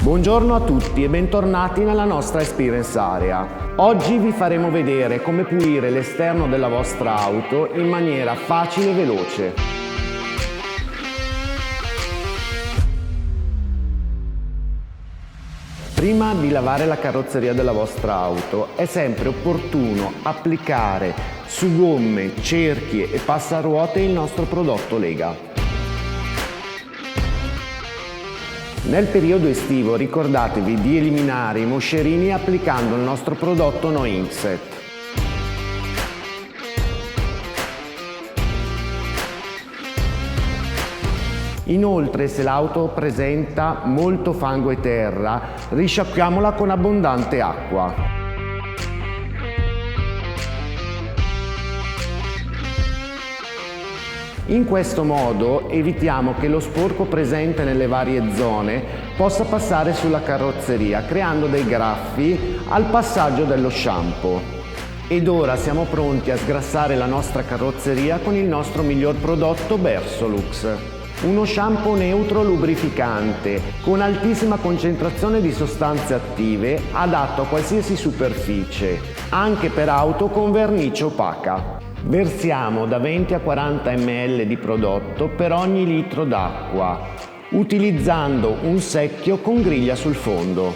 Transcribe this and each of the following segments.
Buongiorno a tutti e bentornati nella nostra Experience Area. Oggi vi faremo vedere come pulire l'esterno della vostra auto in maniera facile e veloce. Prima di lavare la carrozzeria della vostra auto è sempre opportuno applicare su gomme, cerchi e passaruote il nostro prodotto Lega. Nel periodo estivo ricordatevi di eliminare i moscerini applicando il nostro prodotto No Inkset. Inoltre, se l'auto presenta molto fango e terra, risciacquiamola con abbondante acqua. In questo modo evitiamo che lo sporco presente nelle varie zone possa passare sulla carrozzeria, creando dei graffi al passaggio dello shampoo. Ed ora siamo pronti a sgrassare la nostra carrozzeria con il nostro miglior prodotto Versolux. Uno shampoo neutro lubrificante con altissima concentrazione di sostanze attive, adatto a qualsiasi superficie, anche per auto con vernice opaca. Versiamo da 20 a 40 ml di prodotto per ogni litro d'acqua, utilizzando un secchio con griglia sul fondo.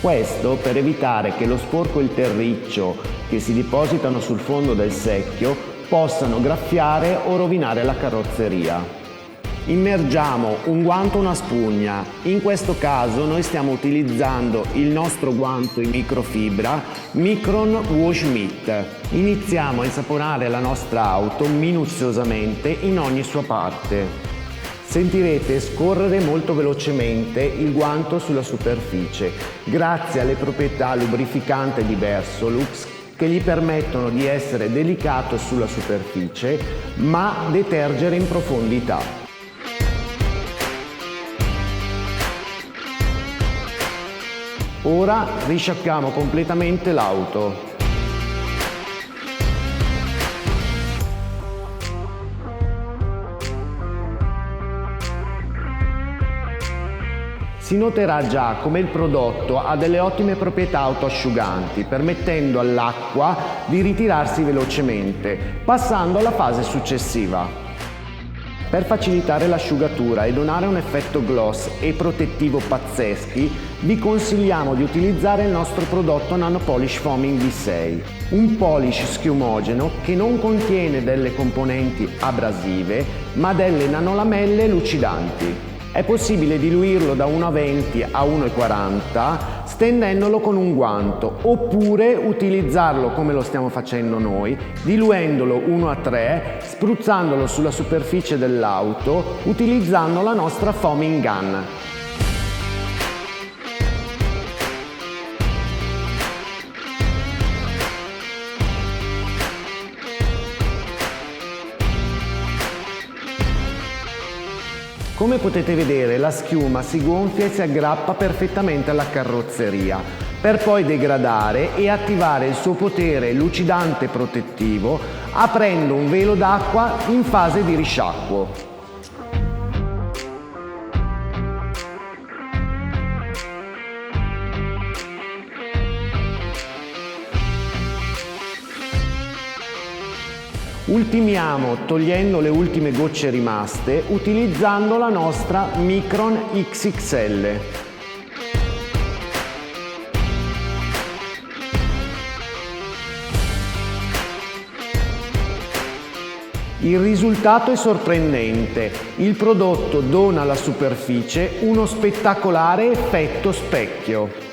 Questo per evitare che lo sporco e il terriccio che si depositano sul fondo del secchio possano graffiare o rovinare la carrozzeria. Immergiamo un guanto o una spugna. In questo caso noi stiamo utilizzando il nostro guanto in microfibra Micron Wash Mitt. Iniziamo a insaponare la nostra auto minuziosamente in ogni sua parte. Sentirete scorrere molto velocemente il guanto sulla superficie, grazie alle proprietà lubrificante di Versolux che gli permettono di essere delicato sulla superficie, ma detergere in profondità. Ora risciacquiamo completamente l'auto. Si noterà già come il prodotto ha delle ottime proprietà autoasciuganti, permettendo all'acqua di ritirarsi velocemente, passando alla fase successiva. Per facilitare l'asciugatura e donare un effetto gloss e protettivo pazzeschi, vi consigliamo di utilizzare il nostro prodotto Nano Polish Foaming V6, un polish schiumogeno che non contiene delle componenti abrasive, ma delle nanolamelle lucidanti. È possibile diluirlo da 1,20 a 1,40 stendendolo con un guanto, oppure utilizzarlo come lo stiamo facendo noi, diluendolo 1:3, spruzzandolo sulla superficie dell'auto utilizzando la nostra foaming gun. Come potete vedere, la schiuma si gonfia e si aggrappa perfettamente alla carrozzeria, per poi degradare e attivare il suo potere lucidante protettivo, aprendo un velo d'acqua in fase di risciacquo. Ultimiamo togliendo le ultime gocce rimaste utilizzando la nostra Micron XXL. Il risultato è sorprendente. Il prodotto dona alla superficie uno spettacolare effetto specchio.